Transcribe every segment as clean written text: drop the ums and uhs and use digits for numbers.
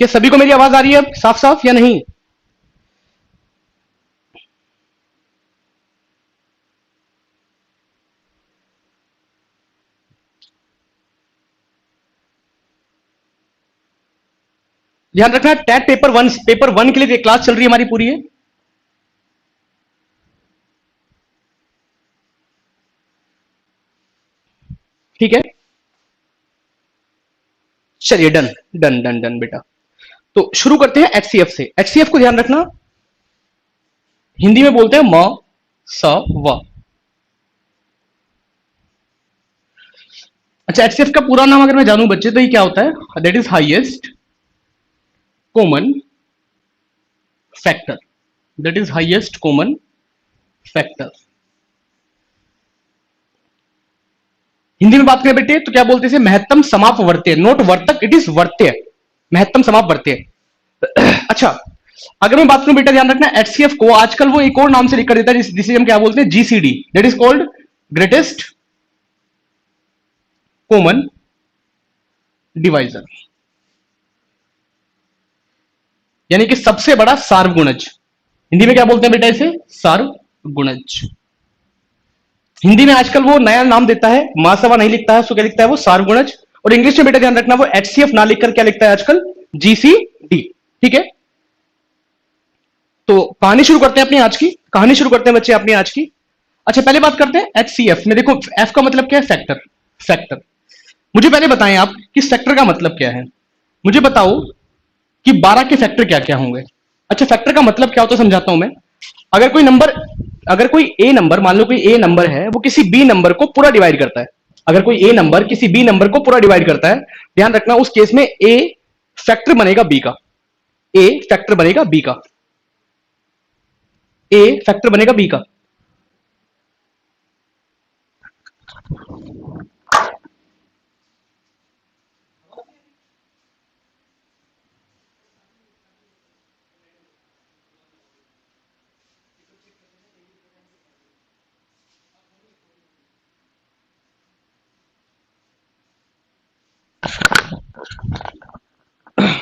क्या सभी को मेरी आवाज आ रही है अब साफ साफ या नहीं? ध्यान रखना, टैट पेपर वन के लिए क्लास चल रही है हमारी पूरी है। ठीक है, चलिए डन डन डन डन बेटा। तो शुरू करते हैं एचसीएफ से। एचसीएफ को ध्यान रखना, हिंदी में बोलते हैं म स व। अच्छा, एचसीएफ का पूरा नाम अगर मैं जानूं बच्चे तो ये क्या होता है? That is highest common factor. That is highest common factor. Hindi में बात करें बेटे तो क्या बोलते हैं? महत्तम समापवर्त्य, नोट वर्तक, इट इज वर्त्य, महत्तम समापवर्त्य। अच्छा, अगर मैं बात करूं बेटा ध्यान रखना, एचसीएफ को आजकल वो एक और नाम से लिखकर देता है जिसे हम क्या बोलते हैं? GCD, that is called greatest common divisor, यानी कि सबसे बड़ा सार्वगुणज। हिंदी में क्या बोलते हैं बेटा इसे? सार्वगुणज। हिंदी में आजकल वो नया नाम देता है, महासभा नहीं लिखता है, उसको क्या लिखता है? वो सार्वगुणज। और इंग्लिश में बेटा ध्यान रखना, वो एचसीएफ ना लिखकर क्या लिखता है आजकल? जीसीडी। ठीक है, तो कहानी शुरू करते हैं अपनी आज की, कहानी शुरू करते हैं बच्चे अपनी आज की। अच्छा, पहले बात करते हैं एचसीएफ में। देखो, एफ का मतलब क्या है? फैक्टर। फैक्टर, मुझे पहले बताएं आप कि फैक्टर का मतलब क्या है। मुझे बताओ कि 12 के फैक्टर क्या क्या होंगे। अच्छा, फैक्टर का मतलब क्या होता है समझाता हूं मैं। अगर कोई नंबर, अगर कोई ए नंबर, मान लो कोई ए नंबर है, वो किसी बी नंबर को पूरा डिवाइड करता है। अगर कोई ए नंबर किसी बी नंबर को पूरा डिवाइड करता है, ध्यान रखना उस केस में ए फैक्टर बनेगा बी का। ए फैक्टर बनेगा बी का। ए फैक्टर बनेगा बी का।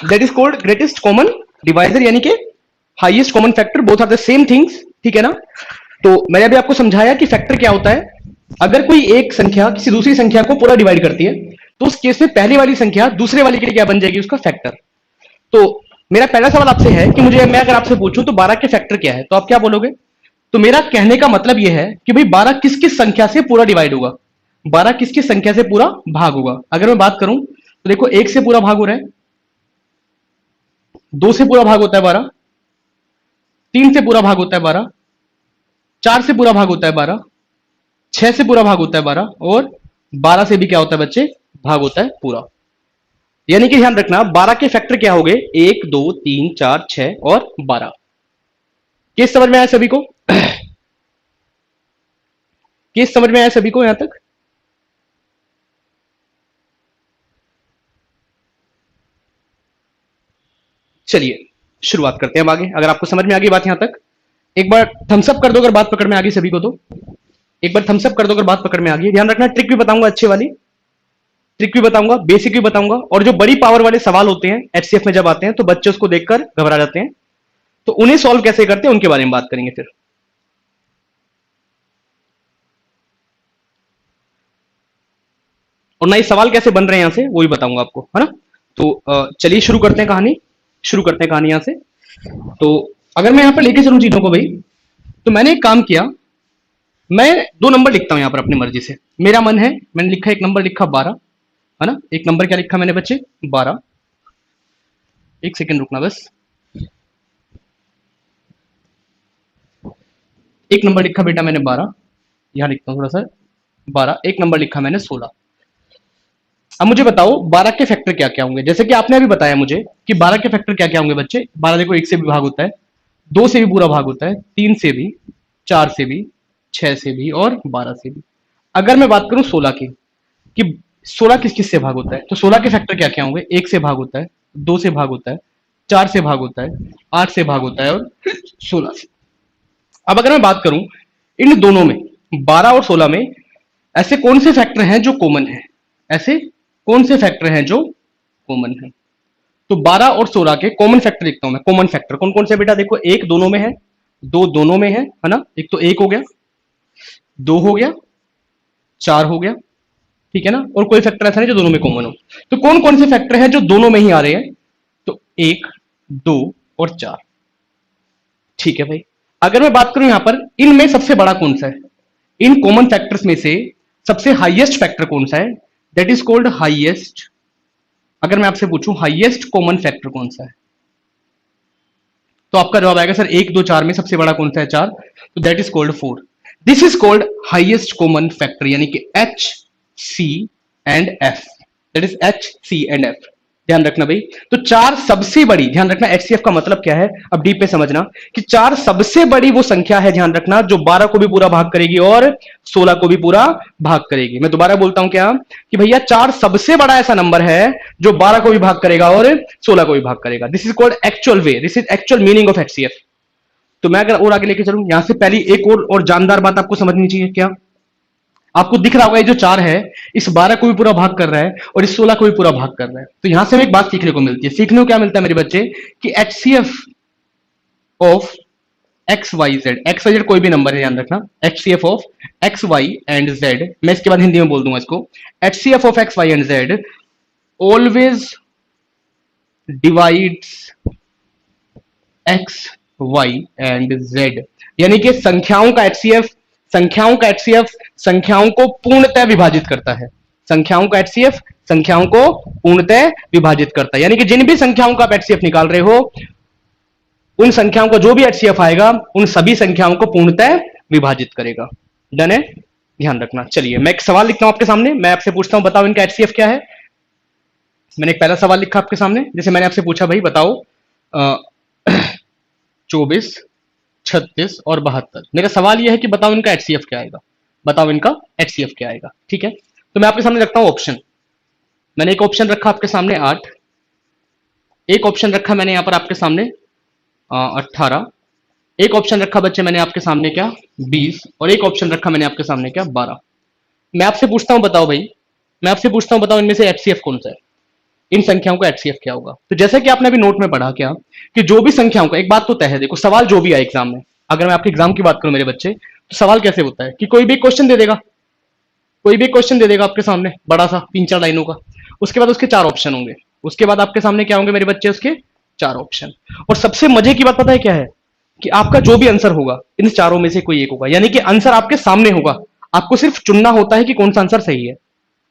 That is called greatest common divisor, यानी कि highest common factor, both are the same things. ठीक है ना? तो मैंने अभी आपको समझाया कि फैक्टर क्या होता है। अगर कोई एक संख्या किसी दूसरी संख्या को पूरा डिवाइड करती है, तो उस केस में पहली वाली संख्या दूसरे वाली के लिए क्या बन जाएगी? उसका फैक्टर। तो मेरा पहला सवाल आपसे है कि मैं अगर आपसे पूछूं तो 12 के फैक्टर क्या है, तो आप क्या बोलोगे? तो मेरा कहने का मतलब यह है कि भाई 12 किस किस संख्या से पूरा डिवाइड होगा, 12 किस किस संख्या से पूरा भाग होगा। अगर मैं बात करूं तो देखो, 1 से पूरा भाग हो रहा है, 2 से पूरा भाग होता है 12, 3 से पूरा भाग होता है 12, 4 से पूरा भाग होता है 12, 6 से पूरा भाग होता है 12, और 12 से भी क्या होता है बच्चे? भाग होता है पूरा। यानी कि ध्यान रखना, 12 के फैक्टर क्या हो गए? 1 2 3 4 6 और 12। केस समझ में आया सभी को? केस समझ में आया सभी को यहां तक? चलिए शुरुआत करते हैं अब आगे। अगर आपको समझ में आ गई बात यहां तक, एक बार थम्स अप कर दो अगर बात पकड़ में आ गई सभी को। तो एक बार थम्स अप कर दो अगर बात पकड़ में आ गई। ध्यान रखना, ट्रिक भी बताऊंगा, अच्छे वाली ट्रिक भी बताऊंगा, बेसिक भी बताऊंगा, और जो बड़ी पावर वाले सवाल होते हैं एचसीएफ में जब आते हैं तो बच्चे उसको देखकर घबरा जाते हैं, तो उन्हें सॉल्व कैसे करते हैं उनके बारे में बात करेंगे फिर। और नए सवाल कैसे बन रहे हैं यहां से वो भी बताऊंगा आपको, है ना? तो चलिए शुरू करते हैं कहानी। शुरू करते हैं कहानी यहां से। तो अगर मैं यहां पर लेके चलूं चीजों को भाई, तो मैंने एक काम किया, मैं 2 नंबर लिखता हूं यहां पर अपनी मर्जी से। मेरा मन है, मैंने लिखा, एक नंबर लिखा 12, है ना? एक नंबर क्या लिखा मैंने बच्चे? 12। एक सेकंड रुकना बस। एक नंबर लिखा बेटा मैंने 12, यहां लिखता हूं थोड़ा सा, 12। एक नंबर लिखा मैंने 16। अब मुझे बताओ 12 के फैक्टर क्या क्या होंगे। जैसे कि आपने अभी बताया मुझे कि 12 के फैक्टर क्या क्या होंगे बच्चे। 12 देखो, 1 से भी भाग होता है, 2 से भी पूरा भाग होता है, 3 से भी, 4 से भी, 6 से भी, और 12 से भी। अगर मैं बात करूं 16 की, कि 16 किस किस से भाग होता है, तो 16 के फैक्टर क्या क्या होंगे? 1 से भाग होता है, 2 से भाग होता है, 4 से भाग होता है, 8 से भाग होता है, और 16 से। अब अगर मैं बात करूं इन दोनों में, 12 और 16 में, ऐसे कौन से फैक्टर हैं जो कॉमन है? ऐसे कौन से फैक्टर हैं जो कॉमन है? तो 12 और 16 के कॉमन फैक्टर लिखता हूं मैं। कॉमन फैक्टर कौन कौन से बेटा? देखो, एक दोनों में है, दो दोनों में है ना? एक तो एक हो गया, दो हो गया, चार हो गया, ठीक है ना? और कोई फैक्टर ऐसा नहीं जो दोनों में कॉमन हो। तो कौन कौन से फैक्टर है जो दोनों में ही आ रहे हैं? तो एक, दो और चार, ठीक है भाई। अगर मैं बात करूं यहां पर इनमें सबसे बड़ा कौन सा है? इन कॉमन फैक्टर्स में से सबसे हाईएस्ट फैक्टर कौन सा है? That is called highest. अगर मैं आपसे पूछूं हाईएस्ट कॉमन फैक्टर कौन सा है, तो आपका जवाब आएगा सर एक दो चार में सबसे बड़ा कौन सा है? चार। तो that is called four. This is called highest common factor, यानी कि H, C and F. That is H, C and F. ध्यान रखना भाई। तो चार सबसे बड़ी, ध्यान रखना एचसीएफ का मतलब क्या है, अब डीप पे समझना कि चार सबसे बड़ी वो संख्या है, ध्यान रखना, जो 12 को भी पूरा भाग करेगी और 16 को भी पूरा भाग करेगी। मैं दोबारा बोलता हूं क्या, कि भैया चार सबसे बड़ा ऐसा नंबर है जो 12 को भी भाग करेगा और 16 को भी भाग करेगा। This is called actual way, this is actual meaning of HCF. तो मैं अगर और आगे लेके चलूं, यहां से पहली एक और जानदार बात आपको समझनी चाहिए। क्या आपको दिख रहा होगा ये जो चार है, इस 12 को भी पूरा भाग कर रहा है और इस 16 को भी पूरा भाग कर रहा है। तो यहां से हमें एक बात सीखने को मिलती है। सीखने को क्या मिलता है मेरे बच्चे? कि HCF of X Y Z, X Y Z कोई भी नंबर है, ध्यान रखना, HCF of X Y and Z, मैं इसके बाद हिंदी में बोल दूंगा इसको, HCF of X Y and Z always divides X Y and Z. यानी कि संख्याओं का एचसीएफ, संख्याओं का एचसीएफ संख्याओं को पूर्णतः विभाजित करता है। संख्याओं का एचसीएफ संख्याओं को पूर्णतः विभाजित करता है। यानी कि जिन भी संख्याओं का आप एचसीएफ निकाल रहे हो, उन संख्याओं का जो भी एचसीएफ आएगा, उन सभी संख्याओं को पूर्णतः विभाजित करेगा। डन है? ध्यान रखना। चलिए मैं एक सवाल लिखता हूं आपके सामने, मैं आपसे पूछता हूं बताओ इनका एचसीएफ क्या है। मैंने एक पहला सवाल लिखा आपके सामने, जैसे मैंने आपसे पूछा भाई बताओ 24, 36 और 72। मेरा सवाल यह है कि बताओ इनका एचसीएफ क्या आएगा, बताओ इनका एचसीएफ क्या आएगा। ठीक है, तो मैं आपके सामने रखता हूं ऑप्शन। मैंने एक ऑप्शन रखा आपके सामने 8, एक ऑप्शन रखा मैंने यहां पर आपके सामने 18, एक ऑप्शन रखा बच्चे मैंने आपके सामने क्या 20, और एक ऑप्शन रखा मैंने आपके सामने क्या 12। मैं आपसे पूछता हूं बताओ भाई, मैं आपसे पूछता हूं बताओ इनमें से एचसीएफ कौन सा है, इन संख्याओं का एचसीएफ क्या होगा। तो जैसा कि आपने अभी नोट में पढ़ा क्या, कि जो भी संख्याओं का, एक बात तो तय है, देखो सवाल जो भी आए एग्जाम में, अगर मैं आपके एग्जाम की बात करूं मेरे बच्चे, तो सवाल कैसे होता है कि कोई भी क्वेश्चन दे देगा, कोई भी क्वेश्चन दे देगा आपके सामने बड़ा सा 3-4 लाइनों का, उसके बाद उसके 4 ऑप्शन होंगे, उसके बाद आपके सामने क्या होंगे मेरे बच्चे, उसके 4 ऑप्शन। और सबसे मजे की बात पता है क्या है, कि आपका जो भी आंसर होगा इन चारों में से कोई एक होगा, यानी कि आंसर आपके सामने होगा, आपको सिर्फ चुनना होता है कि कौन सा आंसर सही है।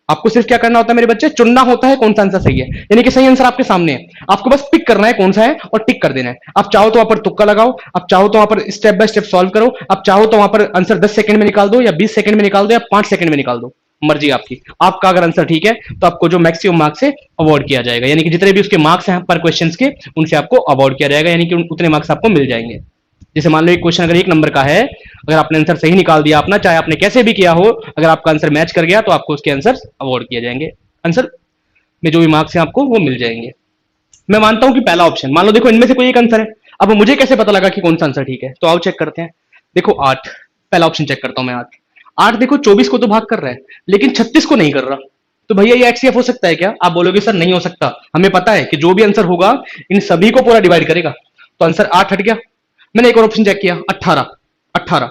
आपको सिर्फ क्या करना होता है मेरे बच्चे, चुनना होता है कौन सा आंसर सही है, यानी कि सही आंसर आपके सामने है, आपको बस पिक करना है कौन सा है और टिक कर देना है। आप चाहो तो वहां पर तुक्का लगाओ, आप चाहो तो वहां पर स्टेप बाय स्टेप सॉल्व करो, आप चाहो तो वहां पर आंसर 10 सेकंड में निकाल दो या 20 सेकंड में निकाल दो या 5 सेकंड में निकाल दो, मर्जी आपकी। आपका अगर आंसर ठीक है तो आपको जो मैक्सिमम मार्क्स है अवॉर्ड किया जाएगा, यानी कि जितने भी उसके मार्क्स हैं पर क्वेश्चन के, उनसे आपको अवॉर्ड किया जाएगा, यानी कि उतने मार्क्स आपको मिल जाएंगे। जैसे मान लो एक क्वेश्चन अगर 1 नंबर का है, अगर आपने आंसर सही निकाल दिया अपना, चाहे आपने कैसे भी किया हो, अगर आपका आंसर मैच कर गया तो आपको उसके आंसर अवॉर्ड किए जाएंगे, आंसर में जो भी मार्क्स हैं आपको वो मिल जाएंगे। मैं मानता हूं कि पहला ऑप्शन, मान लो देखो इनमें से कोई एक आंसर है, अब मुझे कैसे पता लगा कि कौन सा आंसर ठीक है, तो आओ चेक करते हैं। देखो 8, पहला ऑप्शन चेक करता हूं मैं। 8 8 देखो 24 को तो भाग कर रहा है, लेकिन 36 को नहीं कर रहा। तो भैया ये एचसीएफ हो सकता है क्या? आप बोलोगे सर नहीं हो सकता, हमें पता है कि जो भी आंसर होगा इन सभी को पूरा डिवाइड करेगा, तो आंसर 8 हट गया। मैंने एक और ऑप्शन चेक किया 18, 18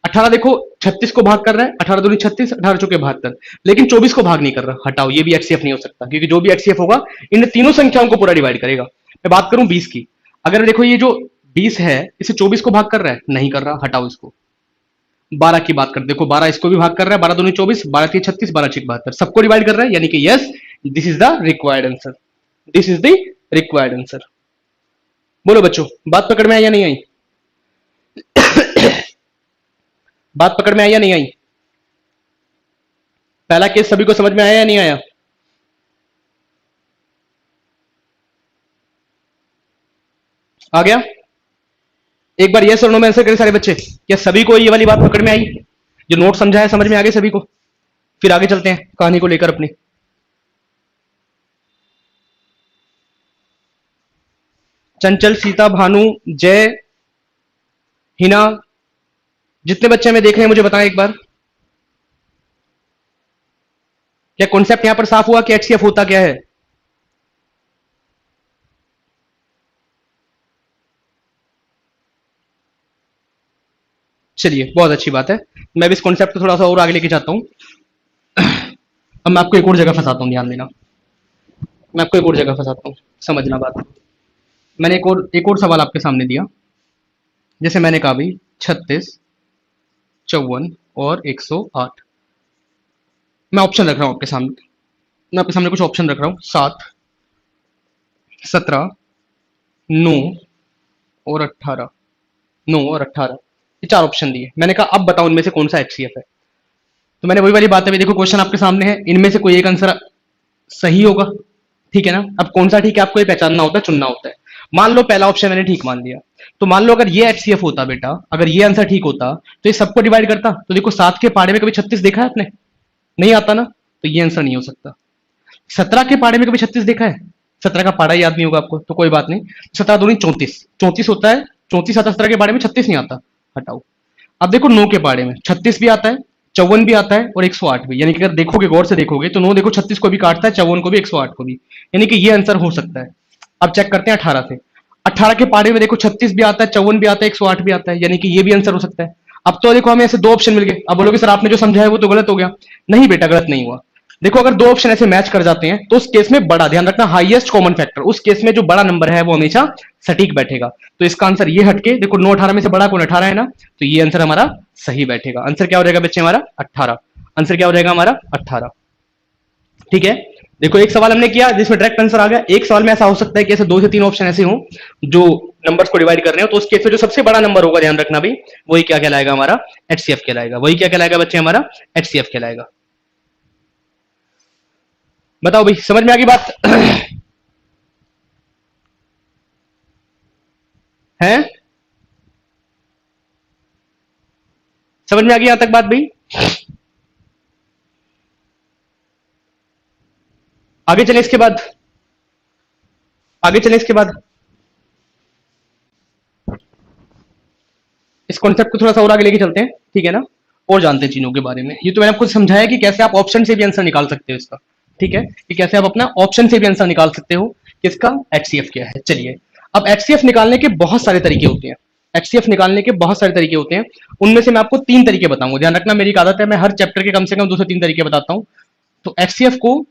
18 देखो 36 को भाग कर रहा है, 18 दूनी 36, 18 चौके 72, लेकिन 24 को भाग नहीं कर रहा, हटाओ, ये भी एचसीएफ नहीं हो सकता, क्योंकि जो भी एचसीएफ होगा इन तीनों संख्याओं को पूरा डिवाइड करेगा। मैं बात करूं 20 की, अगर देखो ये जो 20 है इसे 24 को भाग कर रहा है, नहीं कर रहा, हटाओ इसको। 12 की बात कर, देखो 12 इसको भी भाग कर रहा है, 12 दूनी 24, 12 तीन 36, 12 छक 72, सबको डिवाइड कर रहा है, यानी कि yes, this is the required answer, this is the required answer. बोलो बच्चों, बात पकड़ में आई या नहीं आई? बात पकड़ में आई या नहीं आई? पहला केस सभी को समझ में आया या नहीं आया? आ गया? एक बार यस और नो में आंसर करें सारे बच्चे। क्या सभी को ये वाली बात पकड़ में आई, जो नोट समझा है समझ में आ गए सभी को? फिर आगे चलते हैं कहानी को लेकर अपनी। चंचल, सीता, भानु, जय, हिना, जितने बच्चे हमें देख रहे हैं मुझे बताएं एक बार, क्या कॉन्सेप्ट यहां पर साफ हुआ कि एचसीएफ होता क्या है? चलिए बहुत अच्छी बात है। मैं भी इस कॉन्सेप्ट को थोड़ा सा और आगे लेके जाता हूँ। अब मैं आपको एक और जगह फंसाता हूँ, ध्यान देना। मैं आपको एक और जगह फंसाता हूँ, समझना बात। मैंने एक और सवाल आपके सामने दिया। जैसे मैंने कहा भाई 36, 54 और 108। मैं ऑप्शन रख रहा हूँ आपके सामने। मैं आपके सामने कुछ ऑप्शन रख रहा हूँ। 7, 17, 9 और 18। 9 और 18, ये चार ऑप्शन दिए। मैंने कहा अब बताओ इनमें से कौन सा एचसीएफ है। तो मैंने वही वाली बात है, देखो क्वेश्चन आपके सामने है, इनमें से कोई एक आंसर सही होगा, ठीक है ना। अब कौन सा ठीक है आपको ये पहचानना होता है, चुनना होता है। मान लो पहला ऑप्शन मैंने ठीक मान लिया, तो मान लो अगर ये एचसीएफ होता बेटा, अगर ये आंसर ठीक होता तो ये सबको डिवाइड करता। तो देखो 7 के पाड़े में कभी 36 देखा है आपने? नहीं आता ना, तो ये आंसर नहीं हो सकता। 17 के पाड़े में कभी 36 देखा है? 17 का पाड़ा याद नहीं होगा आपको, तो कोई बात नहीं। 17 दूनी 34, 34 होता है। 34 आता है, 17 के पाड़े में 36 नहीं आता, हटाओ। अब देखो 9 के पाड़े में 36 भी आता है, 54 भी आता है और 108 भी। यानी कि अगर देखोगे, गौर से देखोगे तो 9 देखो 36 को भी काटता है, 54 को भी, 108 को भी। यानी कि ये आंसर हो सकता है। अब चेक करते हैं 18 से। 18 के पाड़े में देखो 36 भी आता है, 54 भी आता है, 108 भी आता है, यानी कि ये भी आंसर हो सकता है। अब तो देखो हमें ऐसे दो ऑप्शन मिल गए। अब बोलोगे सर आपने जो समझा है वो तो गलत हो गया। नहीं बेटा, गलत नहीं हुआ। देखो अगर दो ऑप्शन ऐसे मैच कर जाते हैं तो उस केस में बड़ा, ध्यान रखना, हाईएस्ट कॉमन फैक्टर, उस केस में जो बड़ा नंबर है वो हमेशा सटीक बैठेगा। तो इसका आंसर ये हटके देखो 9 18 में से बड़ा कौन? 18 है ना, तो ये आंसर हमारा सही बैठेगा। आंसर क्या हो जाएगा बच्चे हमारा? 18। आंसर क्या हो जाएगा हमारा? 18। ठीक है। देखो एक सवाल हमने किया जिसमें डायरेक्ट आंसर आ गया। एक सवाल में ऐसा हो सकता है कि ऐसे 2 से 3 ऑप्शन ऐसे हों जो नंबर्स को डिवाइड कर रहे हो, तो उस केस में जो सबसे बड़ा नंबर होगा, ध्यान रखना भी, वही क्या कहलाएगा? हमारा एचसीएफ कहलाएगा। वही क्या कहलाएगा बच्चे? हमारा एचसीएफ कहलाएगा। बताओ भाई, समझ में आ गई बात? है? समझ में आ गई यहां तक बात भाई? आगे चले इसके बाद, आगे चले इसके बाद इस कॉन्सेप्ट को थोड़ा सा और आगे लेके चलते हैं, ठीक है ना, और जानते हैं चीजों के बारे में। ये तो मैंने आपको समझाया कि कैसे आप ऑप्शन से भी आंसर निकाल सकते हो इसका, ठीक है, कि कैसे आप अपना ऑप्शन से भी आंसर निकाल सकते हो किसका? एचसीएफ क्या है। चलिए, अब एचसीएफ निकालने के बहुत सारे तरीके होते हैं। एचसीएफ निकालने के बहुत सारे तरीके होते हैं, उनमें से मैं आपको 3 तरीके बताऊंगा। ध्यान रखना, मेरी एक आदत है, मैं हर चैप्टर के कम से कम 2 से 3 तरीके बताता हूं। तो एचसीएफ को,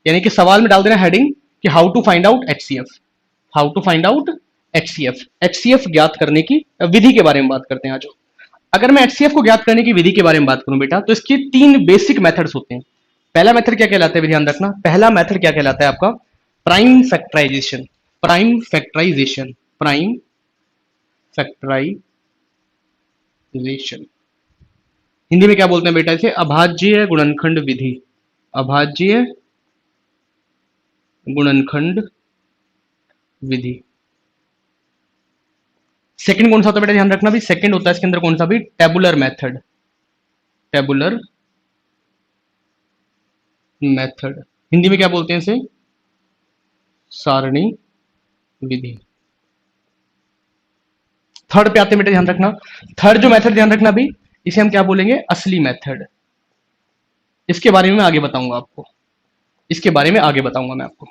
यानी कि सवाल में डाल देना हेडिंग कि how to find out HCF. How to find out HCF. HCF ज्ञात करने की विधि के बारे में बात करते हैं आज। अगर मैं एचसीएफ को ज्ञात करने की विधि के बारे में बात करूं बेटा, तो इसकी 3 बेसिक मेथड्स होते हैं। पहला मेथड क्या कहलाता है, ध्यान रखना, पहला मेथड क्या कहलाता है आपका? Prime factorisation. Prime factorisation. Prime factorisation. Hindi में क्या बोलते हैं बेटा इसे? अभाज्य गुणनखंड विधि। अभाज्य गुणनखंड विधि। सेकंड कौन सा होता है बेटा? ध्यान रखना भी, सेकंड होता है इसके अंदर कौन सा भी? Tabular method. Tabular method. Hindi में क्या बोलते हैं इसे? सारणी विधि। थर्ड पे आते हैं बेटा, ध्यान रखना, थर्ड जो मेथड, ध्यान रखना भी, इसे हम क्या बोलेंगे? असली मेथड। इसके बारे में मैं आगे बताऊंगा आपको, इसके बारे में आगे बताऊंगा मैं आपको।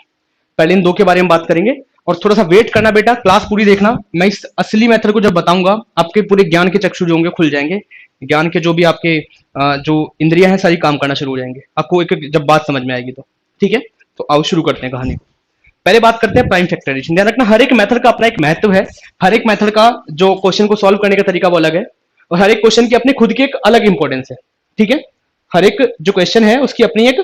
पहले इन दो के बारे में बात करेंगे, और थोड़ा सा वेट करना बेटा, क्लास पूरी देखना। मैं इस असली मेथड को जब बताऊंगा, आपके पूरे ज्ञान के चक्षु जो होंगे खुल जाएंगे। ज्ञान के जो भी आपके जो इंद्रियां हैं सारी काम करना शुरू हो जाएंगे आपको एक एक जब बात समझ में आएगी तो। ठीक है, तो आओ शुरू करते हैं कहानी को। पहले बात करते हैं प्राइम फैक्टराइजेशन। ध्यान रखना, हर एक मेथड का अपना एक महत्व है। हर एक मेथड का जो क्वेश्चन को सॉल्व करने का तरीका वो अलग है, और हर एक क्वेश्चन की अपनी खुद की एक अलग इंपॉर्टेंस है। ठीक है, हर एक जो क्वेश्चन है उसकी अपनी एक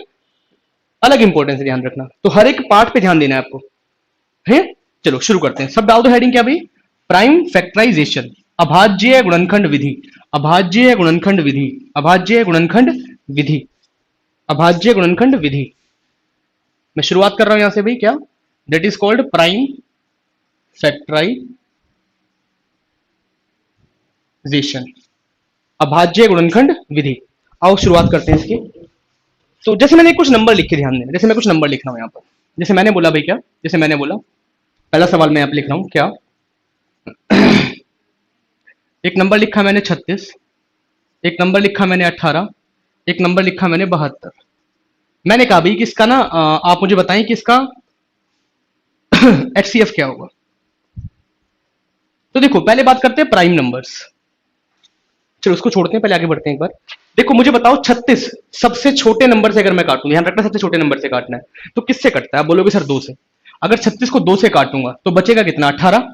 अलग इंपॉर्टेंस है, ध्यान रखना। तो हर एक पार्ट पे ध्यान देना है आपको, है। चलो शुरू करते हैं, सब डाल दो हेडिंग क्या भाई? प्राइम फैक्टराइजेशन, अभाज्य गुणनखंड विधि। अभाज्य गुणनखंड विधि। अभाज्य गुणनखंड विधि। अभाज्य गुणनखंड विधि। मैं शुरुआत कर रहा हूं यहां से भाई, क्या? That is called prime factorisation, अभाज्य गुणनखंड विधि। आओ शुरुआत करते हैं इसकी। तो जैसे मैंने कुछ नंबर लिखे, ध्यान देना, जैसे मैं कुछ नंबर लिख रहा हूं यहां पर। जैसे मैंने बोला भाई, क्या? जैसे मैंने बोला, पहला सवाल मैं यहां पर लिख रहा हूं, क्या? एक नंबर लिखा मैंने 36, एक नंबर लिखा मैंने 18, एक नंबर लिखा मैंने 72। मैंने कहा भाई कि इसका ना आप मुझे बताएं कि इसका एचसीएफ क्या होगा। तो देखो पहले बात करते हैं प्राइम नंबर्स। चलो उसको छोड़ते हैं, पहले आगे बढ़ते हैं एक बार। देखो मुझे बताओ 36 सबसे छोटे नंबर से अगर मैं काटूं, ध्यान रखना सबसे छोटे नंबर से काटना है, तो किससे कटता है? आप बोलोगे सर 2 से। अगर 36 को 2 से काटूंगा तो बचेगा कितना? 18।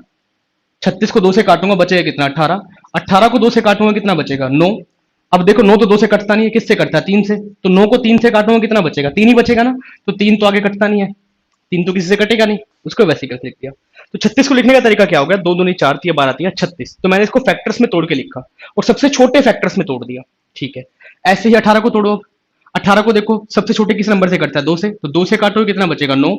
36 को 2 से काटूंगा बचेगा कितना? 18। 18 को 2 से काटूंगा कितना बचेगा? 9। अब देखो 9 तो 2 से कटता नहीं है, किससे कटता है? 3 से। तो 9 को 3 से काटूंगा कितना बचेगा? 3 ही बचेगा ना। तो 3 तो आगे कटता नहीं है, 3 तो किसी से कटेगा नहीं, उसको वैसे ही करके लिख दिया। तो 36 को लिखने का तरीका क्या हो गया? 2 दूनी 4 तिया 12 तिया 36। तो मैंने इसको फैक्टर्स में तोड़ के लिखा और सबसे छोटे फैक्टर्स में तोड़ दिया। ठीक है, ऐसे ही 18 को तोड़ो। 18 को देखो सबसे छोटे किस नंबर से कटता है? 2 से। तो 2 से काटोगे कितना बचेगा? 9।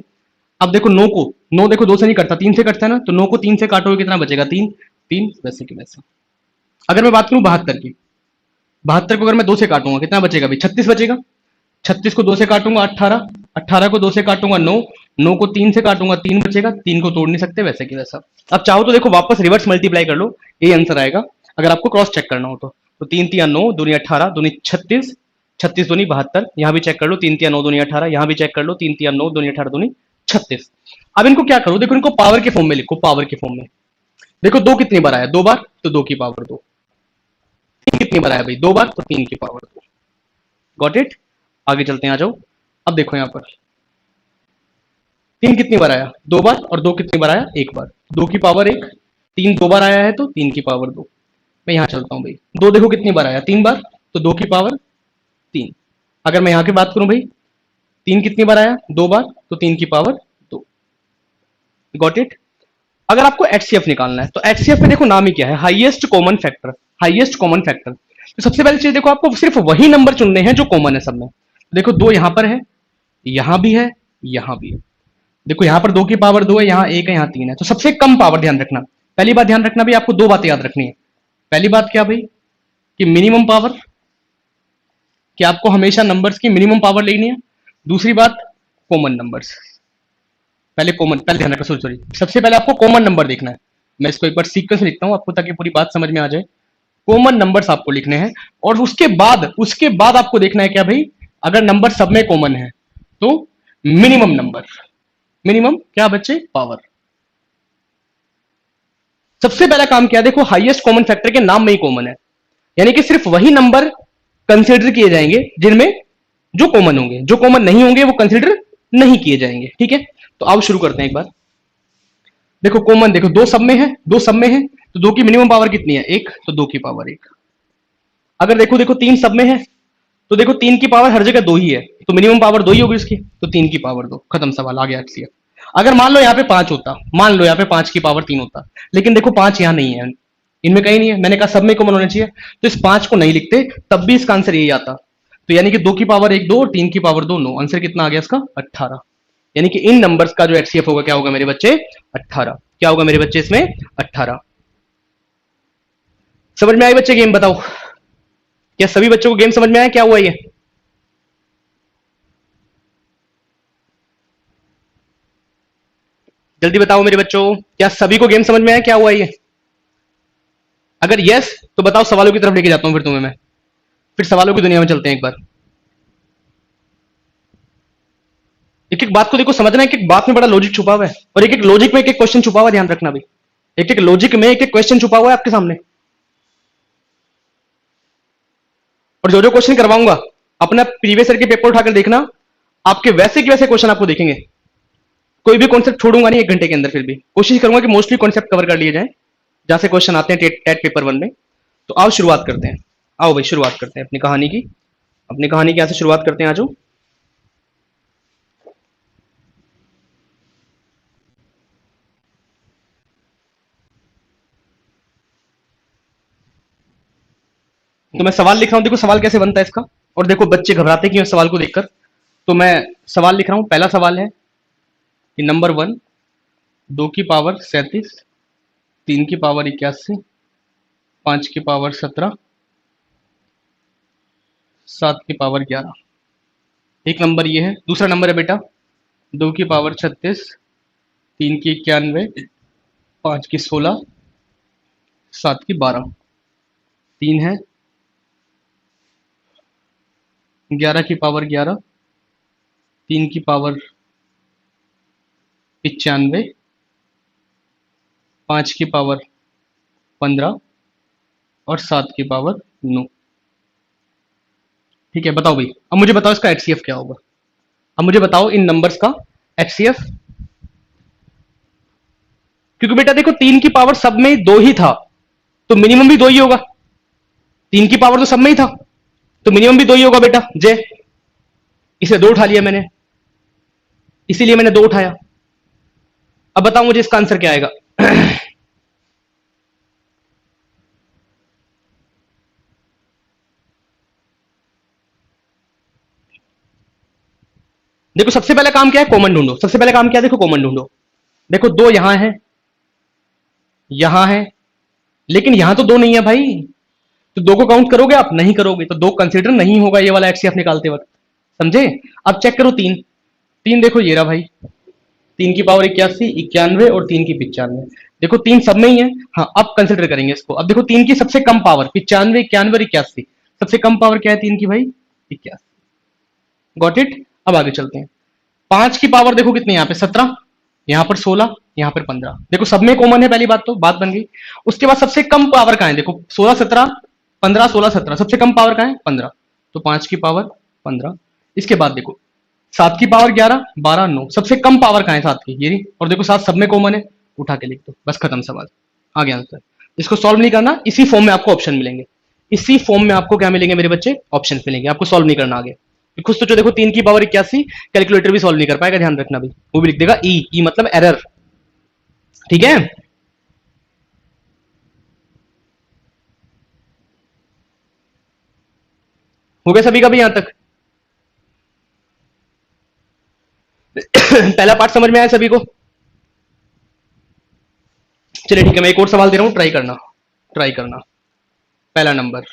अब देखो 9 को, 9 देखो 2 से नहीं कटता, 3 से कटता है ना। तो 9 को 3 से काटोगे कितना बचेगा? 3। 3 वैसे की वैसे। अगर मैं बात करूं 72 की, 72 को अगर मैं 2 से काटूंगा कितना बचेगा भाई? 36 बचेगा। 36 को 2 से काटूंगा 18। 18 को 2 से काटूंगा 9। 9 को 3 से काटूंगा 3 बचेगा। 3 को तोड़ नहीं सकते, वैसे की वैसा। अब चाहो तो देखो वापस रिवर्स मल्टीप्लाई कर लो, यही आंसर आएगा अगर आपको क्रॉस चेक करना हो तो। 3 तिया 9 दूनी 18 दूनी 36, 36 दूनी 72, यहां भी चेक कर लो। 3 तिया 9 दूनी 18, यहां भी चेक कर लो। 3 तिया 9 दूनी 18 दूनी 36। अब इनको क्या करो, देखो इनको पावर के फॉर्म में लिखो, पावर के फॉर्म में। देखो 2 कितनी बार आया? 2 बार, तो 2 की पावर 2। 3 कितनी बार आया भाई? 2 बार, तो 3 की पावर 2। Got it? आगे चलते हैं, आ जाओ। अब देखो यहां पर 3 कितनी बार आया? 2 बार, और 2 कितनी बार आया? 1 बार। 2 की पावर 1। 3 2 बार आया है तो 3 की पावर 2। मैं यहां चलता हूं भाई। 2 देखो कितनी बार आया? 3 बार, तो 2 की पावर 3। अगर मैं यहां की बात करूं भाई, 3 कितनी बार आया? 2 बार, तो 3 की पावर 2। Got it? अगर आपको एचसीएफ निकालना है तो एचसीएफ में देखो नाम ही क्या है? Highest common factor. Highest common factor. तो सबसे पहली चीज देखो, आपको सिर्फ वही नंबर चुनने हैं जो कॉमन है सब में। देखो 2 यहां पर है, यहां भी है, यहां भी है। देखो यहां पर 2 की पावर 2 है, यहां 1 है, यहां 3 है। तो सबसे कम पावर ध्यान रखना। पहली बात ध्यान रखना भी, आपको 2 बातें याद रखनी है। पहली बात क्या भाई? कि मिनिमम पावर, कि आपको हमेशा नंबर्स की मिनिमम पावर लेनी है। दूसरी बात, कॉमन नंबर्स। पहले कॉमन, पहले ध्यान रखना, सॉरी सॉरी, सबसे पहले आपको कॉमन नंबर देखना है। मैं इसको एक बार सीक्वेंस में लिखता हूं आपको, ताकि पूरी बात समझ में आ जाए। कॉमन नंबर्स आपको लिखने हैं, और उसके बाद आपको देखना है क्या भाई? अगर नंबर सब में कॉमन है तो मिनिमम नंबर। मिनिमम क्या बच्चे? पावर। सबसे पहला काम क्या? देखो हाईएस्ट कॉमन फैक्टर के नाम में ही कॉमन है, यानी कि सिर्फ वही नंबर कंसिडर किए जाएंगे जिनमें जो कॉमन होंगे, जो कॉमन नहीं होंगे वो कंसिडर नहीं किए जाएंगे। ठीक है, तो आओ शुरू करते हैं एक बार। देखो कॉमन, देखो 2 सब में है, 2 सब में है, तो 2 की मिनिमम पावर कितनी है? 1, तो 2 की पावर 1। अगर देखो देखो 3 सब में है, तो देखो 3 की पावर हर जगह 2 ही है, तो मिनिमम पावर 2 ही होगी उसकी, तो 3 की पावर 2। खत्म, सवाल आ गया एचसीएफ। अगर मान लो यहाँ पे 5 होता, मान लो यहाँ पे 5 की पावर 3 होता, लेकिन देखो 5 यहाँ नहीं है, इनमें कहीं नहीं है, मैंने कहा सब में कॉमन होना चाहिए, तो इस 5 को नहीं लिखते, तब भी इसका आंसर यही आता। तो यानी कि 2 की पावर 1 2, 3 की पावर 2 9, आंसर कितना आ गया इसका? 18। यानी कि इन नंबर्स का जो एचसीएफ होगा क्या होगा मेरे बच्चे? 18। क्या होगा मेरे बच्चे इसमें? 18। समझ में आई बच्चे गेम? बताओ, क्या सभी बच्चों को गेम समझ में आया? क्या हुआ ये? जल्दी बताओ मेरे बच्चों, क्या सभी को गेम समझ में आया? क्या हुआ ये? अगर यस तो बताओ, सवालों की तरफ लेके जाता हूं फिर तुम्हें मैं। फिर सवालों की दुनिया में चलते हैं एक बार। एक एक बात को देखो समझना, एक एक बात में बड़ा लॉजिक छुपा हुआ है, और एक एक लॉजिक में एक एक क्वेश्चन छुपा हुआ है, ध्यान रखना भी। एक एक लॉजिक में एक एक क्वेश्चन छुपा हुआ है आपके सामने। और जो जो क्वेश्चन करवाऊंगा, अपना प्रीवियस ईयर के पेपर उठाकर देखना, आपके वैसे के वैसे क्वेश्चन आपको देखेंगे। कोई भी कॉन्सेप्ट छोड़ूंगा नहीं 1 घंटे के अंदर, फिर भी कोशिश करूंगा कि मोस्टली कॉन्सेप्ट कवर कर लिए जाए जहां से क्वेश्चन आते हैं टेट पेपर 1 में। तो आओ शुरुआत करते हैं। आओ भाई शुरुआत करते हैं अपनी कहानी की। अपनी कहानी की यहां से शुरुआत करते हैं, आज। तो मैं सवाल लिख रहा हूं, देखो सवाल कैसे बनता है इसका। और देखो बच्चे घबराते क्यों सवाल को देखकर। तो मैं सवाल लिख रहा हूं। पहला सवाल है कि नंबर 1, 2 की पावर 37, 3 की पावर 81, 5 की पावर 17, 7 की पावर 11। एक नंबर ये है। दूसरा नंबर है बेटा 2 की पावर 36, 3 की 91, 5 की 16, 7 की 12। 3 है 11 की पावर 11, 3 की पावर 95, 5 की पावर 15, और 7 की पावर 9। ठीक है, बताओ भाई, अब मुझे बताओ इसका एचसीएफ क्या होगा। अब मुझे बताओ इन नंबर्स का एचसीएफ, क्योंकि बेटा देखो 3 की पावर सब में 2 ही था, तो मिनिमम भी 2 ही होगा। 3 की पावर तो सब में ही था, तो मिनिमम भी 2 ही होगा बेटा जे। इसे 2 उठा लिया मैंने, इसीलिए मैंने 2 उठाया। अब बताओ मुझे इसका आंसर क्या आएगा। देखो सबसे पहला काम क्या है, कॉमन ढूंढो। सबसे पहला काम क्या है, देखो कॉमन ढूंढो। देखो 2 यहां है, यहां है, लेकिन यहां तो 2 नहीं है भाई, तो 2 को काउंट करोगे आप, नहीं करोगे, तो 2 कंसीडर नहीं होगा ये वाला एचसीएफ निकालते वक्त, समझे। अब चेक करो 3, 3 देखो ये रहा भाई, 3 की पावर 81, 91 और 3 की 95। देखो 3 सब में ही है, हाँ अब कंसिडर करेंगे इसको। अब देखो 3 की सबसे कम पावर 95, 91 और 81, सबसे कम पावर क्या है 3 की भाई, 81। Got it. अब आगे चलते हैं। 5 की पावर देखो कितनी, यहाँ पे 17, यहाँ पर 16, यहाँ पर 15। देखो सब में कॉमन है, पहली बात तो बात बन गई। उसके बाद सबसे कम पावर कहाँ है, देखो 16, 17, 15, 16, 17, सबसे कम पावर कहाँ है 15, तो 5 की पावर 15। इसके बाद देखो 7 की पावर 11, 12, 9, सबसे कम पावर कहाँ है 7 की, ये रही। और देखो 7 सब में कॉमन है, उठा के लिख दो, बस खत्म सवाल, आ गया आंसर। इसको सॉल्व नहीं करना, इसी फॉर्म में आपको ऑप्शन मिलेंगे, इसी फॉर्म में आपको क्या मिलेंगे मेरे बच्चे, ऑप्शन मिलेंगे, आपको सॉल्व नहीं करना आगे। खुद सोचो, देखो 3 की पावर 81 कैलकुलेटर भी सॉल्व नहीं कर पाएगा, ध्यान रखना भाई, वो भी लिख देगा ई, ई मतलब एरर। ठीक है, हो गया सभी का भी यहां तक। पहला पार्ट समझ में आया सभी को। चलिए ठीक है, मैं एक और सवाल दे रहा हूं, ट्राई करना, ट्राई करना। पहला नंबर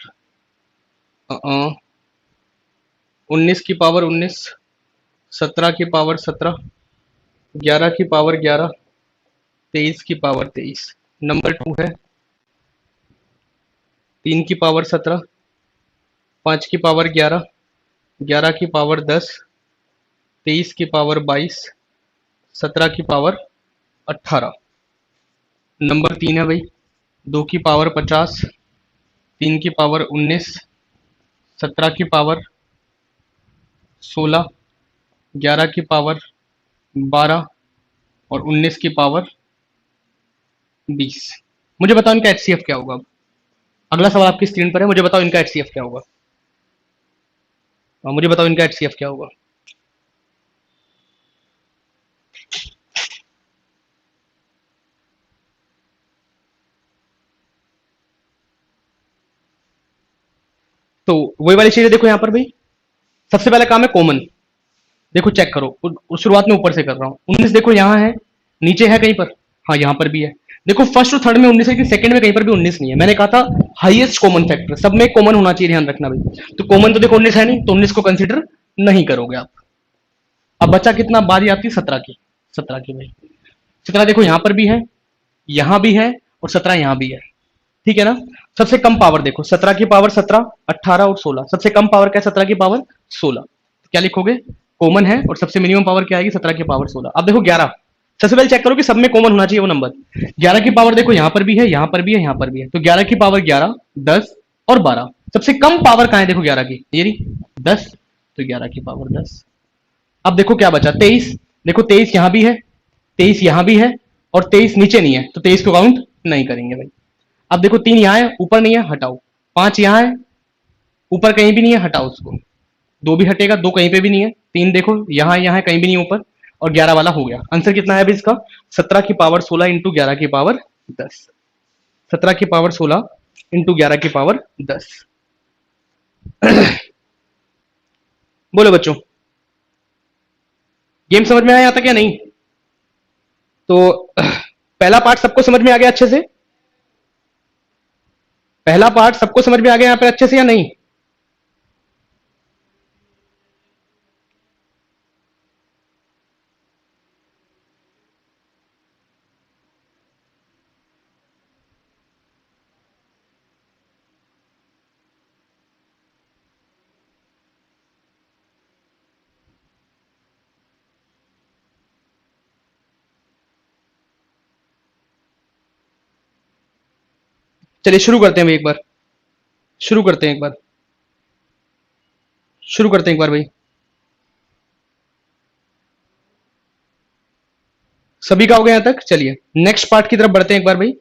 19 की पावर 19, 17 की पावर 17, 11 की पावर 11, 23 की पावर 23। नंबर 2 है 3 की पावर 17, 5 की पावर 11, 11 की पावर 10, 23 की पावर 22, 17 की पावर 18। नंबर 3 है भाई 2 की पावर 50, 3 की पावर 19, 17 की पावर 16, 11 की पावर 12 और 19 की पावर 20। मुझे बताओ इनका एचसीएफ क्या होगा। अगला सवाल आपकी स्क्रीन पर है, मुझे बताओ इनका एचसीएफ क्या होगा। मुझे बताओ इनका एचसीएफ क्या होगा। तो वही वाली चीजें देखो यहाँ पर भाई, सबसे पहला काम है कॉमन। देखो चेक करो, शुरुआत में ऊपर से कर रहा हूँ। 19 देखो यहाँ है, नीचे है कहीं पर, हाँ यहाँ पर भी है। देखो फर्स्ट और थर्ड में 19 है, कि सेकंड में कहीं पर भी 19 नहीं है। मैंने कहा था हाईएस्ट कॉमन फैक्टर, सब में कॉमन होना चाहिए, ध्यान रखना भाई। तो कॉमन तो देखो 19 है नहीं, तो 19 को कंसिडर नहीं करोगे आप। अब बचा कितना, बारी आती है 17 की, 17 की भाई। 17 देखो यहाँ पर भी है, यहाँ भी है, और 17 यहाँ भी है, ठीक है ना। सबसे कम पावर देखो 17 की पावर 17, 18 और 16, सबसे कम पावर क्या है 17 की पावर 16, तो क्या लिखोगे, कॉमन है, और सबसे मिनिमम पावर क्या आएगी 17 की पावर 16। अब देखो 11, सबसे पहले चेक करो कि सब में कॉमन होना चाहिए वो नंबर। 11 की पावर देखो यहाँ पर भी है, यहाँ पर भी है, यहाँ पर भी है, तो 11 की पावर 11, 10 और 12। सबसे कम पावर कहाँ है देखो 11 की, ये रही 10, तो 11 की पावर 10। अब देखो क्या बचा 23, देखो 23 यहाँ भी है, 23 यहाँ भी है, और 23 नीचे नहीं है, तो 23 को काउंट नहीं करेंगे भाई। अब देखो 3 यहाँ है, ऊपर नहीं है, हटाओ। 5 यहाँ है, ऊपर कहीं भी नहीं है, हटाओ उसको। 2 भी हटेगा, 2 कहीं पे भी नहीं है। 3 देखो यहाँ है, कहीं भी नहीं ऊपर, और 11 वाला हो गया। आंसर कितना है अभी इसका, 17 की पावर 16 इंटू 11 की पावर 10। 17 की पावर 16 इंटू 11 की पावर 10। बोलो बच्चों, गेम समझ में आया था क्या नहीं। तो पहला पार्ट सबको समझ में आ गया अच्छे से, पहला पार्ट सबको समझ में आ गया यहाँ पे अच्छे से या नहीं। चलिए शुरू करते हैं एक बार। शुरू करते हैं एक बार, शुरू करते हैं एक बार भाई। सभी का हो गया यहां तक? चलिए नेक्स्ट पार्ट की तरफ बढ़ते हैं एक बार भाई,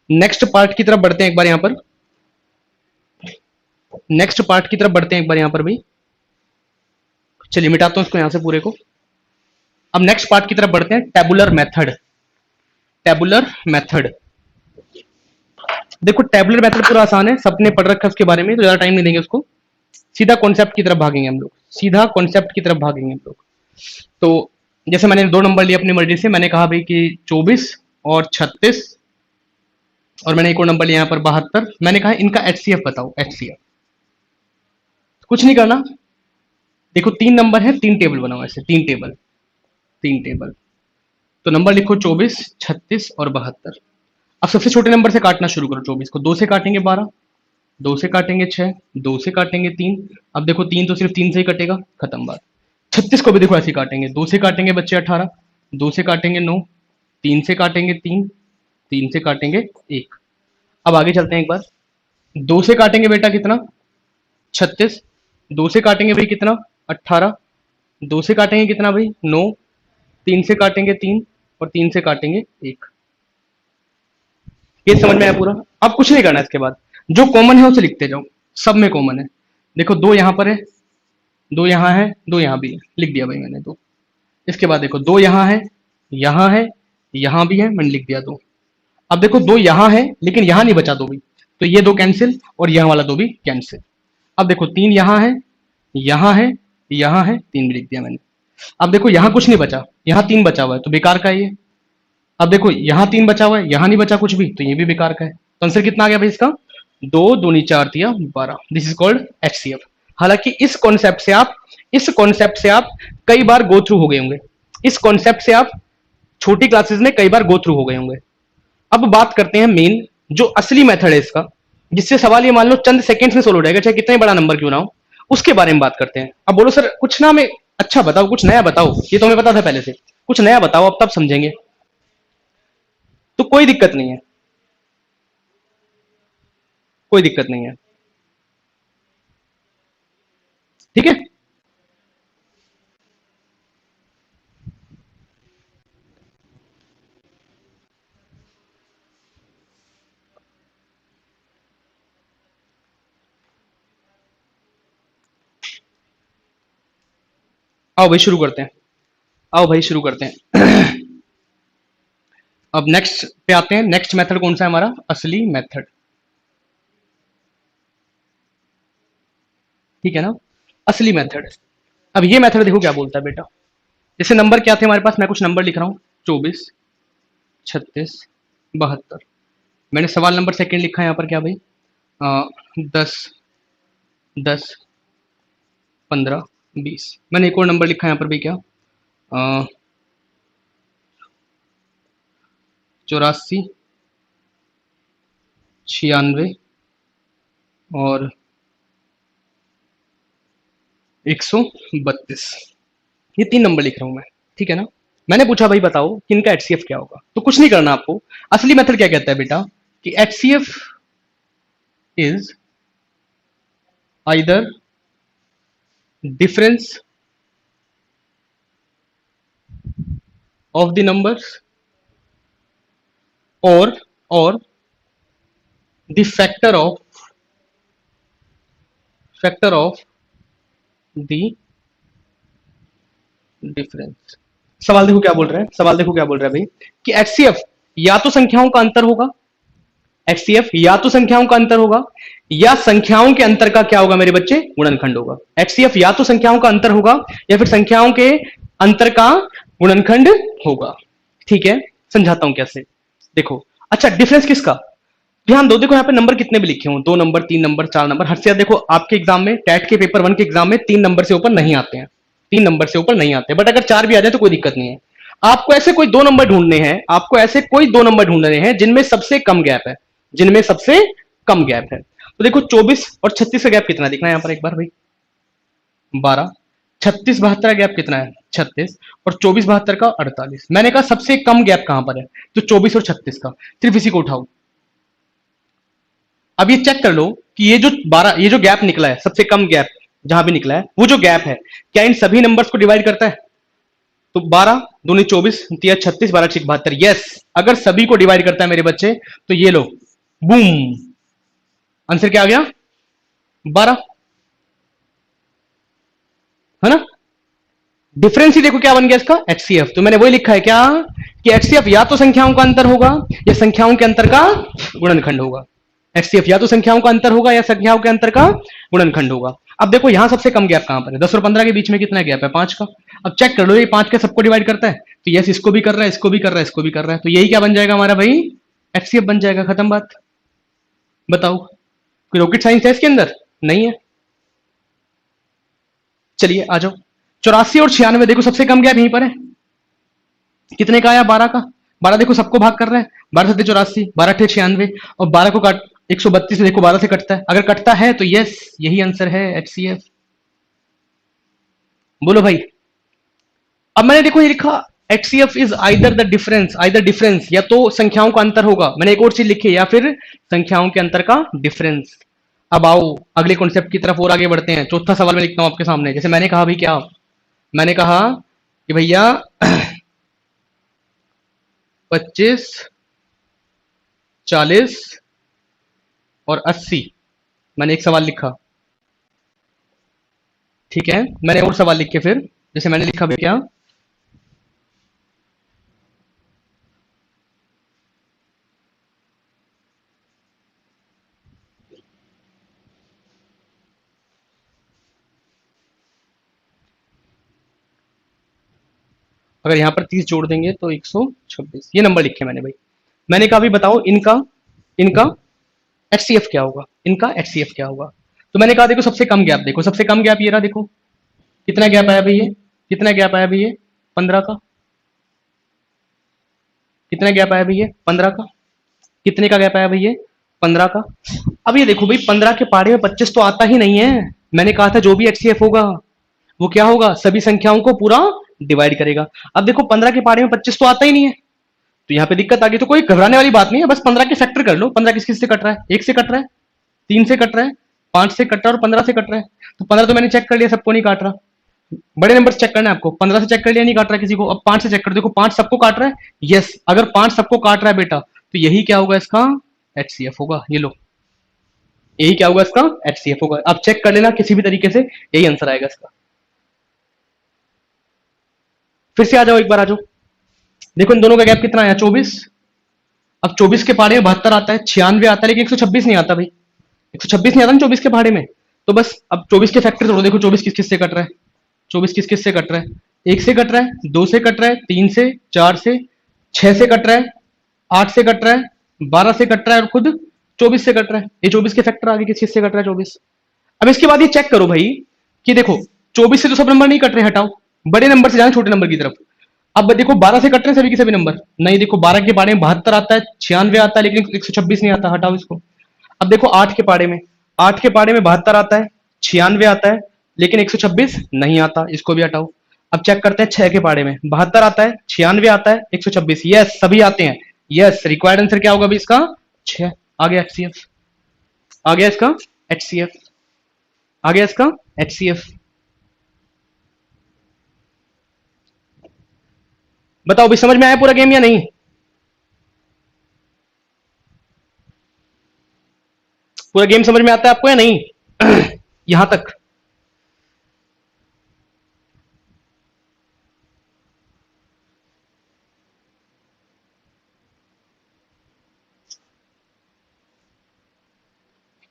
नेक्स्ट पार्ट की तरफ बढ़ते हैं एक बार यहां पर, नेक्स्ट पार्ट की तरफ बढ़ते हैं एक बार यहां पर भाई। चलिए मिटाता हूं इसको यहां से पूरे को। अब नेक्स्ट पार्ट की तरफ बढ़ते हैं, टेबुलर मेथड। टेबुलर मेथड, देखो टेबुलर मेथड पूरा आसान है, सबने पढ़ रखा है उसके बारे में, तो ज्यादा टाइम नहीं देंगे उसको, सीधा कॉन्सेप्ट की तरफ भागेंगे हम लोग, सीधा कॉन्सेप्ट की तरफ भागेंगे हम लोग। तो जैसे मैंने 2 नंबर लिए अपनी मर्जी से, मैंने कहा भाई कि 24 और 36, और मैंने एक और नंबर लिया यहाँ पर 72। मैंने कहा इनका एचसीएफ बताओ, एचसीएफ कुछ नहीं करना, देखो 3 नंबर है, 3 टेबल बनाओ ऐसे, 3 टेबल, 3 टेबल। तो नंबर लिखो 24, 36 और 72। अब सबसे छोटे नंबर से काटना शुरू करो, 24 को 2 से काटेंगे 12, 2 से काटेंगे 6, 2 से काटेंगे 3। अब देखो 3 तो सिर्फ 3 से ही कटेगा, खत्म बात। 36 को भी देखो ऐसे ही काटेंगे, 2 से काटेंगे बच्चे 18, 2 से काटेंगे 9, 3 से काटेंगे 3, 3 से काटेंगे 1। अब आगे चलते हैं एक बार, 2 से काटेंगे बेटा कितना? 36, 2 से काटेंगे भाई कितना? 18, 2 से काटेंगे कितना भाई? 9, 3 से काटेंगे 3, और 3 से काटेंगे 1। ये समझ में आया पूरा? अब कुछ नहीं करना, इसके बाद जो कॉमन है उसे लिखते जाओ, सब में कॉमन है। देखो 2 यहां पर है, 2 यहां है, 2 यहां भी है, लिख दिया भाई मैंने 2। इसके बाद देखो 2 यहां है, यहां है, यहां भी है, मैंने लिख दिया 2। अब देखो 2 यहां है लेकिन यहां नहीं बचा 2 भी, तो ये 2 कैंसिल और यहां वाला 2 भी कैंसिल। अब देखो 3 यहां है, यहां है, यहां है, 3 भी लिख दिया मैंने। अब देखो यहां कुछ नहीं बचा, यहां 3 बचा हुआ है, तो बेकार का है ये। अब देखो यहां 3 बचा हुआ है, यहां नहीं बचा कुछ भी, तो ये भी बेकार का है। तो आंसर कितना आ गया भाई इसका? 2 दूनी 4 तिया 12। This is called HCF. हालांकि इस कॉन्सेप्ट से आप कई बार गो थ्रू हो गए होंगे, इस कॉन्सेप्ट से आप छोटी क्लासेस में कई बार गो थ्रू हो गए होंगे। अब बात करते हैं मेन जो असली मेथड है इसका, जिससे सवाल ये मान लो चंद सेकंड्स में सोल्व हो जाएगा, चाहे कितना ही बड़ा नंबर क्यों ना हो, उसके बारे में बात करते हैं। अब बोलो सर कुछ ना, हमें अच्छा बताओ, कुछ नया बताओ, ये तो हमें पता था पहले से, कुछ नया बताओ अब तब समझेंगे। तो कोई दिक्कत नहीं है, कोई दिक्कत नहीं है, ठीक है। आओ भाई शुरू करते हैं, आओ भाई शुरू करते हैं। अब नेक्स्ट पे आते हैं, नेक्स्ट मेथड कौन सा है हमारा? असली मेथड, ठीक है ना, असली मेथड। अब ये मेथड देखो क्या बोलता है बेटा, जैसे नंबर क्या थे हमारे पास, मैं कुछ नंबर लिख रहा हूं, 24, 36, 72। मैंने सवाल नंबर सेकंड लिखा है यहाँ पर क्या भाई? 10, 10, 15, 20। मैंने एक और नंबर लिखा है यहाँ पर भाई क्या? 84, 96 और 132। ये 3 नंबर लिख रहा हूं मैं, ठीक है ना। मैंने पूछा भाई बताओ कि इनका एचसीएफ क्या होगा, तो कुछ नहीं करना आपको। असली मेथड क्या कहता है बेटा कि HCF is either difference of the numbers और the factor of the difference. सवाल देखो क्या बोल रहा है, सवाल देखो क्या बोल रहा है भाई कि एचसीएफ या तो संख्याओं का अंतर होगा, एचसीएफ या तो संख्याओं का अंतर होगा, या संख्याओं के अंतर का क्या होगा मेरे बच्चे? गुणनखंड होगा। एचसीएफ या तो संख्याओं का अंतर होगा या फिर संख्याओं के अंतर का गुणनखंड होगा, ठीक है। समझाता हूं कैसे, देखो। अच्छा डिफरेंस किसका? ध्यान दो, देखो यहाँ पे नंबर कितने भी लिखे हों, 2 नंबर, 3 नंबर, 4 नंबर, हद से ज्यादा देखो आपके एग्जाम में, टेट के पेपर 1 के एग्जाम में 3 नंबर से ऊपर नहीं आते हैं, 3 नंबर से ऊपर नहीं आते, बट अगर 4 भी आ जाए तो कोई दिक्कत नहीं है। आपको ऐसे कोई 2 नंबर ढूंढने हैं, आपको ऐसे कोई 2 नंबर ढूंढने हैं जिनमें सबसे कम गैप है, जिनमें सबसे कम गैप है। तो देखो 24 और 36 का गैप कितना दिखना है यहाँ पर एक बार भाई? 12। 36 72 का गैप कितना है? 36। और 24 72 का 48। मैंने कहा सबसे कम गैप कहां पर है? तो 24 और 36 का, सिर्फ इसी को उठाओ। अब ये चेक कर लो कि ये जो 12, ये जो गैप निकला है, सबसे कम गैप जहां भी निकला है, वो जो गैप है क्या इन सभी नंबर्स को डिवाइड करता है? तो 12 दूनी 24, 36, 12 6 72, यस। अगर सभी को डिवाइड करता है मेरे बच्चे, तो ये लो, बूम, आंसर क्या आ गया? 12, है ना? डिफरेंस ही देखो क्या बन गया इसका, एचसीएफ। तो मैंने वही लिखा है क्या, कि एचसीएफ या तो संख्याओं का अंतर होगा या संख्याओं के अंतर का गुणनखंड होगा। एचसीएफ या तो संख्याओं का अंतर होगा या संख्याओं के अंतर का गुणनखंड होगा। अब देखो यहां सबसे कम गैप कहां पर है, 10 और 15 के बीच में कितना गैप है, 5 का। अब चेक कर लो, ये 5 के सबको डिवाइड करता है, तो यस, इसको भी कर रहा है, इसको भी कर रहा है, इसको भी कर रहा है, तो यही क्या बन जाएगा हमारा भाई, एचसीएफ बन जाएगा। खत्म बात। बताओ, कोई रॉकेट साइंस है इसके अंदर? नहीं है। चलिए आ जाओ, 84 और 96, देखो सबसे कम गैप यहीं पर है। कितने का आया, 12 का। 12 देखो सबको भाग कर रहा है, 12 सत्ते 84, 12 अठे 96, और 12 को काट 132 देखो 12 से कटता है, अगर कटता है तो यस, यही आंसर है, एचसीएफ। बोलो भाई। अब मैंने देखो ये लिखा, एचसीएफ इज आइदर डिफरेंस, या तो संख्याओं का अंतर होगा, मैंने एक और चीज लिखी, या फिर संख्याओं के अंतर का डिफरेंस। अब आओ अगले कॉन्सेप्ट की तरफ और आगे बढ़ते हैं। चौथा सवाल मैं लिखता हूं आपके सामने। जैसे मैंने कहा भाई, क्या मैंने कहा कि भैया 25, 40 और 80, मैंने एक सवाल लिखा, ठीक है। मैंने और सवाल लिखे फिर, जैसे मैंने लिखा भैया, अगर यहां पर 30 जोड़ देंगे तो 126, ये नंबर लिखे मैंने भाई। मैंने कहा भी बताओ इनका इनका एचसीएफ क्या होगा, इनका एचसीएफ क्या होगा। तो मैंने कहा देखो सबसे कम गैप, देखो सबसे कम गैप ये रहा, देखो कितना गैप आया भाई ये, कितना गैप आया भाई ये, 15 का। कितना गैप आया भाई ये, 15 का। कितने का गैप आया भाई ये, 15 का। अब ये देखो भाई, 15 के पारे में 25 तो आता ही नहीं है। मैंने कहा था जो भी एचसीएफ होगा वो क्या होगा, सभी संख्याओं को पूरा डिवाइड करेगा। अब देखो 15 के पारे में 25 तो आता ही नहीं है, तो यहाँ पे दिक्कत आ गई। तो कोई घबराने वाली बात नहीं है, बस 15 के फैक्टर कर लो। 15 किस किस से कट रहा है, 1 से कट रहा है, 3 से कट रहा है, 5 से कट रहा है और 15 से कट रहा है। तो 15 तो मैंने चेक कर लिया, सबको नहीं काट रहा। बड़े नंबर से चेक करना है आपको, 15 से चेक कर लिया, नहीं काट रहा किसी को। अब 5 से चेक कर, देखो 5 सबको काट रहा है, यस। अगर 5 सबको काट रहा है बेटा, तो यही क्या होगा इसका, एचसीएफ होगा। ये लो, यही क्या होगा इसका, एचसीएफ होगा। आप चेक कर लेना किसी भी तरीके से, यही आंसर आएगा इसका। फिर से आ जाओ, एक बार आ जाओ, देखो इन दोनों का गैप कितना आया, 24। अब 24 के पहाड़े में 72 आता है, 96 आता है, लेकिन 126 नहीं आता भाई। 126 नहीं आता ना 24 के पहाड़े में। तो बस अब 24 के फैक्टर जोड़ो, देखो 24 किस किस से कट रहा है, 24 किस किस से कट रहा है, 1 से कट रहा है, 2 से कट रहा है, 3 से, 4 से, 6 से कट रहा है, 8 से कट रहा है, 12 से कट रहा है, और खुद 24 से कट रहा है। ये 24 के फैक्टर आगे किस किस से कट रहा है, 24। अब इसके बाद ये चेक करो भाई, कि देखो 24 से तो सब नंबर नहीं कट रहे, हटाओ, बड़े नंबर से जाए छोटे नंबर की तरफ। अब देखो 12 से कट रहे हैं सभी के सभी नंबर, नहीं देखो 12 के पारे में 72 आता है, 96 आता है, लेकिन 126 नहीं आता, हटाओ इसको। अब देखो 8 के पारे में, 8 के पारे में 72 आता है, 96 आता है, लेकिन 126 नहीं आता, इसको भी हटाओ। अब चेक करते हैं 6 के पारे में, 72 आता है, 96 आता है, 126, यस सभी आते हैं। यस, रिक्वायर्ड आंसर क्या होगा अभी इसका, 6। आ गया एचसीएफ, आ गया इसका एचसीएफ, आ गया इसका एचसीएफ। बताओ भी समझ में आया पूरा गेम या नहीं? पूरा गेम समझ में आता है आपको या नहीं? यहां तक?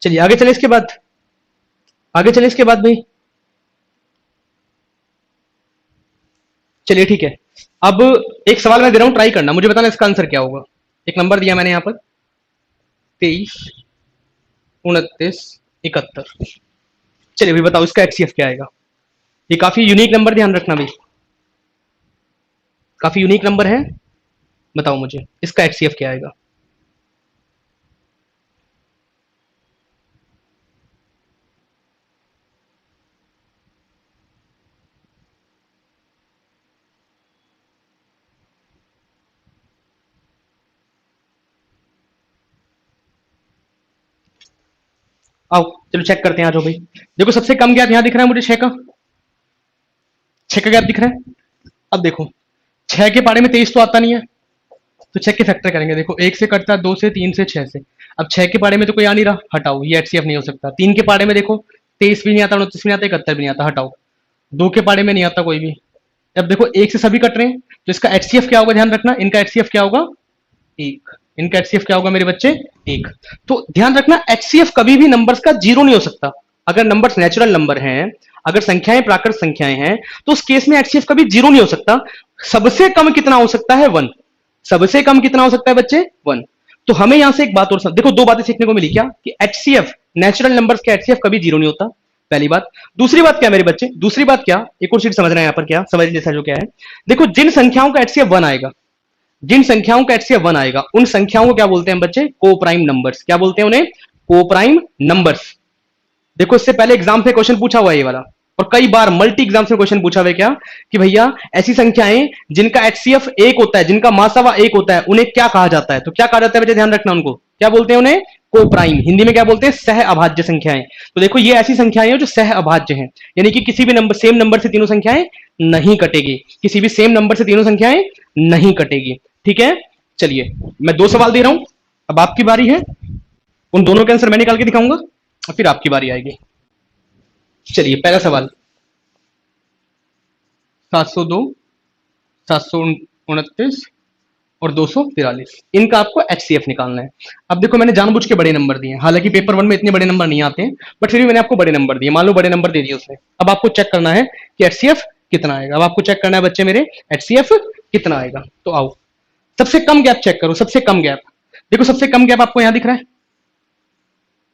चलिए आगे चले इसके बाद, आगे चले इसके बाद भाई। चलिए ठीक है। अब एक सवाल मैं दे रहा हूं, ट्राई करना, मुझे बताना इसका आंसर क्या होगा। एक नंबर दिया मैंने यहां पर, 23, 29, 71। चलिए भाई बताओ इसका एचसीएफ क्या आएगा। ये काफी यूनिक नंबर, ध्यान रखना भाई, काफी यूनिक नंबर है। बताओ मुझे इसका एचसीएफ क्या आएगा। आओ चलो चेक करते हैं, आ जाओ भाई। देखो सबसे कम गैप यहां दिख रहा है मुझे 6 का, 6 का गैप दिख रहा है। अब देखो 6 के पारे में 23 तो आता नहीं है, तो 6 के फैक्टर करेंगे। देखो 1 से कटता है, 2 से, 3 से, 6 से। अब 6 के पारे में तो कोई आ नहीं रहा, हटाओ, ये एचसीएफ नहीं हो सकता। 3 के पारे में देखो 23 भी नहीं आता, 29 भी नहीं आता, 71 भी नहीं आता, हटाओ। 2 के पारे में नहीं आता कोई भी। अब देखो 1 से सभी कट रहे हैं, तो इसका एचसीएफ क्या होगा, ध्यान रखना, इनका एचसीएफ क्या होगा, 1। इनका एचसीएफ क्या होगा मेरे बच्चे, 1। तो ध्यान रखना एचसीएफ कभी भी नंबर्स का जीरो नहीं हो सकता। अगर नंबर्स नेचुरल नंबर हैं, अगर संख्याएं प्राकृत संख्याएं हैं, तो उस केस में एचसीएफ कभी जीरो नहीं हो सकता। सबसे कम कितना हो सकता है, 1। सबसे कम कितना हो सकता है बच्चे, 1। तो हमें यहां से एक बात और देखो, दो बातें सीखने को मिली क्या, कि एचसीएफ नेचुरल नंबर्स का एचसीएफ कभी जीरो नहीं होता, पहली बात। दूसरी बात क्या मेरे बच्चे, दूसरी बात क्या, एक और चीज समझना है यहां पर, क्या समझ जैसा जो क्या है, देखो जिन संख्याओं का एचसीएफ 1 आएगा, जिन संख्याओं का एचसीएफ 1 आएगा, उन संख्याओं को क्या बोलते हैं बच्चे, को प्राइम नंबर्स। क्या बोलते हैं उन्हें, को प्राइम नंबर्स। देखो इससे पहले एग्जाम में क्वेश्चन पूछा हुआ है ये वाला, और कई बार मल्टी एग्जाम्स में क्वेश्चन पूछा हुआ है क्या, कि भैया ऐसी संख्याएं जिनका एचसीएफ 1 होता है, जिनका मासावा 1 होता है, उन्हें क्या कहा जाता है, तो क्या कहा जाता है बच्चे, ध्यान रखना, उनको क्या बोलते हैं, उन्हें को प्राइम, हिंदी में क्या बोलते हैं, सह अभाज्य संख्याएं। तो देखो ये ऐसी संख्याएं हैं जो सह अभाज्य हैं, यानी कि किसी भी नंबर, सेम नंबर से तीनों संख्याएं नहीं कटेगी, किसी भी सेम नंबर से तीनों संख्याएं नहीं कटेगी। ठीक है, चलिए मैं 2 सवाल दे रहा हूं, अब आपकी बारी है, उन दोनों के आंसर मैं निकाल के दिखाऊंगा, और फिर आपकी बारी आएगी। चलिए पहला सवाल, 702, 729 और 243, इनका आपको एचसीएफ निकालना है। अब देखो मैंने जानबूझ के बड़े नंबर दिए, हालांकि पेपर 1 में इतने बड़े नंबर नहीं आते हैं, बट फिर भी मैंने आपको बड़े नंबर दिए, मान लो बड़े नंबर दे दिए उसने। अब आपको चेक करना है कि एचसीएफ कितना आएगा। अब आपको चेक करना है बच्चे मेरे, एचसीएफ कितना आएगा। तो आओ सबसे कम गैप चेक करो, सबसे कम गैप। देखो सबसे कम गैप आपको यहां दिख रहा है,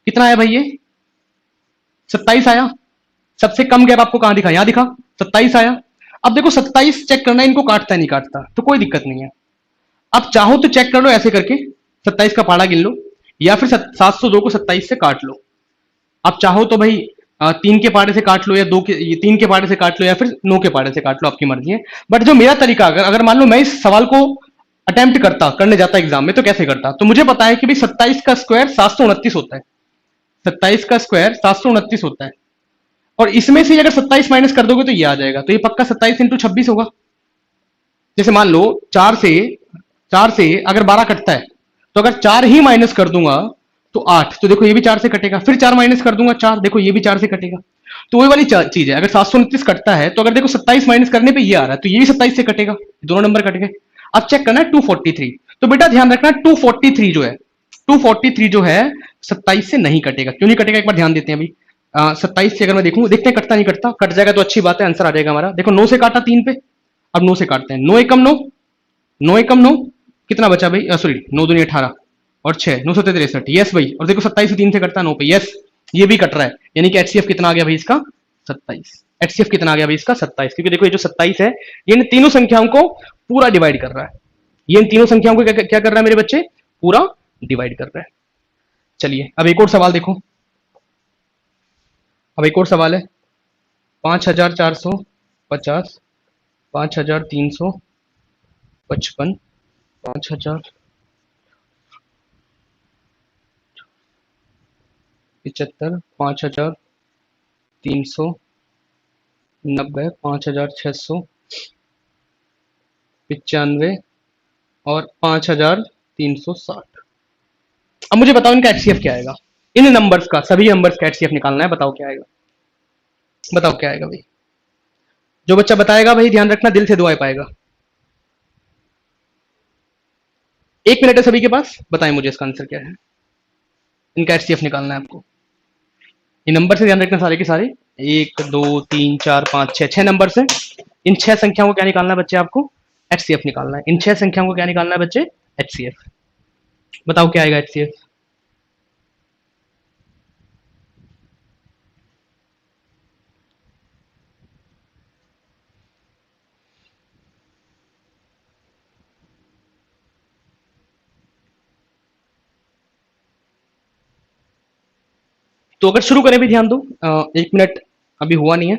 कितना आया भाई, ये 27 आया। सबसे कम गैप आपको कहां दिखा, यहां दिखा, 27 आया। अब देखो 27 चेक करना है, इनको काटता है नहीं काटता, तो कोई दिक्कत नहीं है। अब चाहो तो चेक कर लो ऐसे करके, 27 का पाड़ा गिन लो, या फिर 702 को 27 से काट लो। आप चाहो तो भाई 3 के पाड़े से काट लो, या 3 के पाड़े से काट लो, या फिर 9 के पाड़े से काट लो, आपकी मर्जी है। बट जो मेरा तरीका, अगर अगर मान लो मैं इस सवाल को अटेम्प्ट करता, करने जाता एग्जाम में, तो कैसे करता, तो मुझे पता है कि भाई 27 का स्क्वायर 729 होता है, 27 का स्क्वायर 729 होता है, और इसमें से अगर 27 माइनस कर दोगे तो ये आ जाएगा, तो ये पक्का 27 इंटू 26 होगा। जैसे मान लो 4 से अगर 12 कटता है, तो अगर 4 ही माइनस कर दूंगा तो 8, तो देखो ये भी 4 से कटेगा, फिर 4 माइनस कर दूंगा 4, देखो ये भी 4 से कटेगा। तो वही वाली चीज है, अगर 729 कटता है, तो अगर देखो 27 माइनस करने पे ये आ रहा है, तो ये भी 27 से कटेगा, दोनों नंबर कट गए। अब चेक करना है 243, तो बेटा ध्यान रखना 243 जो है, 243 जो है 27 से नहीं कटेगा। क्यों नहीं कटेगा, एक बार ध्यान देते हैं अभी। 27 से अगर मैं देखूं, देखते हैं कटता नहीं कटता, कट जाएगा तो अच्छी बात है, आंसर आ जाएगा हमारा। देखो 9 से काटा 3 पे, अब 9 से काटते हैं, 9 एकम 9, 9 एकम 9, कितना बचा भाई, सॉरी 9 दूनी 18 और 6, 963, यस भाई। और देखो 27 से 3 से कटता है 9 पे, यस, ये भी कट रहा है, यानी कि एचसीएफ कितना आ गया भाई इसका, 27। एचसीएफ कितना आ गया भाई इसका, 27, क्योंकि देखो ये जो 27 है, ये इन तीनों संख्याओं को पूरा डिवाइड कर रहा है, ये इन तीनों संख्याओं को क्या कर रहा है मेरे बच्चे, पूरा डिवाइड कर रहा है। चलिए अब एक और सवाल देखो, अब एक और सवाल है, 5450, 5355, 5075, 5390, 5695 और 5360। अब मुझे बताओ इनका एचसीएफ क्या आएगा, इन नंबर्स का, सभी नंबर्स का एचसीएफ निकालना है, बताओ क्या आएगा, बताओ क्या आएगा भाई। जो बच्चा बताएगा भाई ध्यान रखना, दिल से दुआ पाएगा। 1 मिनट है सभी के पास, बताएं मुझे इसका आंसर क्या है, इनका एचसीएफ निकालना है आपको। ये नंबर से ध्यान रखना सारे के सारे, 1 2 3 4 5 6, 6 नंबर से, इन 6 संख्याओं को क्या निकालना है बच्चे, आपको एचसीएफ निकालना है। इन 6 संख्याओं को क्या निकालना है बच्चे, एचसीएफ। बताओ क्या आएगा एचसीएफ। तो अगर शुरू करें भी, ध्यान दो, 1 मिनट अभी हुआ नहीं है।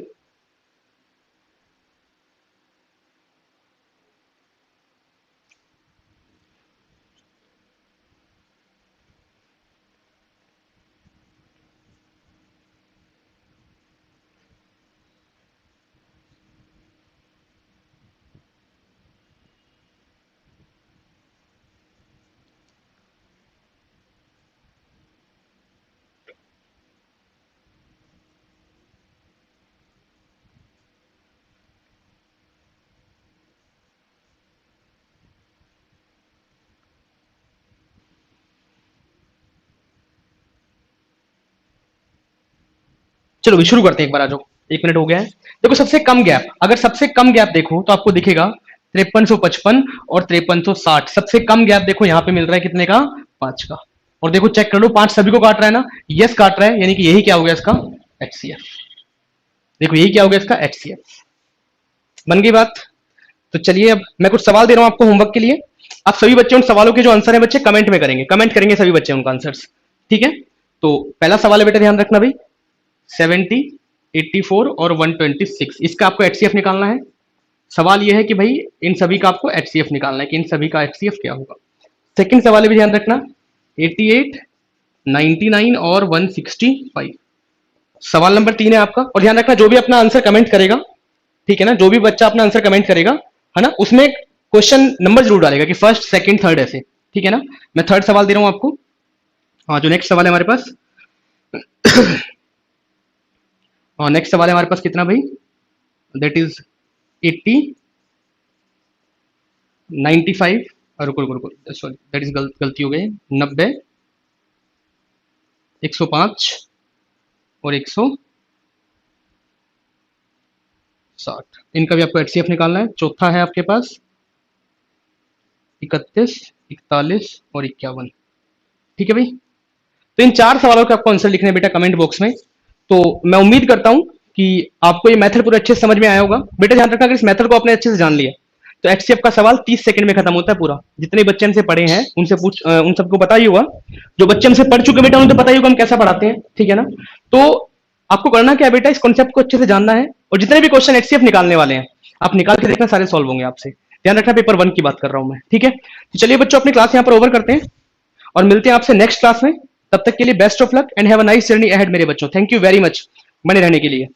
चलो शुरू करते हैं, एक बार आ जाओ, 1 मिनट हो गया है। देखो सबसे कम गैप, अगर सबसे कम गैप देखो तो आपको दिखेगा 5355 और 5360। सबसे कम गैप देखो यहाँ पे मिल रहा है कितने का, 5 का। और देखो चेक कर लो, 5 सभी को काट रहा है ना, यस काट रहा है, यानी कि यही क्या हो गया इसका एचसीएफ। देखो यही क्या हो गया इसका एचसीएफ। बन गई बात। तो चलिए अब मैं कुछ सवाल दे रहा हूं आपको होमवर्क के लिए। आप सभी बच्चे उन सवालों के जो आंसर है बच्चे कमेंट में करेंगे, कमेंट करेंगे सभी बच्चे उनका आंसर्स, ठीक है। तो पहला सवाल है बेटा, ध्यान रखना भाई, 70, 84 और 126, इसका आपको एचसीएफ निकालना है। सवाल यह है कि भाई इन सभी का आपको एचसीएफ निकालना है कि इन सभी का एचसीएफ क्या होगा। सेकंड सवाल है भी ध्यान रखना, 88, 99 और 165। सवाल नंबर 3 है आपका। और ध्यान रखना जो भी अपना आंसर कमेंट करेगा, ठीक है ना, जो भी बच्चा अपना आंसर कमेंट करेगा, है ना, उसमें क्वेश्चन नंबर जरूर डालेगा कि फर्स्ट सेकंड थर्ड ऐसे, ठीक है ना। मैं थर्ड सवाल दे रहा हूं आपको। हाँ, जो नेक्स्ट सवाल है हमारे पास हाँ नेक्स्ट सवाल है हमारे पास कितना भाई, दैट इज 80, 95, रुको रुको रुको, सॉरी दैट इज गलती हो गई, 90, 105 और 160। इनका भी आपको एचसीएफ निकालना है। चौथा है आपके पास 31, 41 और 51, ठीक है भाई। तो इन 4 सवालों के आपको आंसर लिखने हैं बेटा कमेंट बॉक्स में। तो मैं उम्मीद करता हूं कि आपको ये मेथड पूरा अच्छे से समझ में आया होगा। बेटा ध्यान रखना, अगर इस मेथड को आपने अच्छे से जान लिया तो एचसीएफ का सवाल 30 सेकंड में खत्म होता है पूरा। जितने बच्चे हमसे पढ़े हैं उनसे उन सबको पता ही होगा, जो बच्चे हमसे पढ़ चुके बेटा उन्हें तो पता ही होगा हम कैसा पढ़ाते हैं, ठीक है ना। तो आपको करना क्या है बेटा, इस कॉन्सेप्ट को अच्छे से जानना है और जितने भी क्वेश्चन एचसीएफ निकालने वाले हैं आप निकाल के देखना, सारे सॉल्व होंगे आपसे। ध्यान रखना पेपर 1 की बात कर रहा हूं मैं, ठीक है। तो चलिए बच्चों अपनी क्लास यहाँ पर ओवर करते हैं और मिलते हैं आपसे नेक्स्ट क्लास में। तब तक के लिए best of luck and have a nice journey ahead मेरे बच्चों। थैंक यू वेरी मच बने रहने के लिए।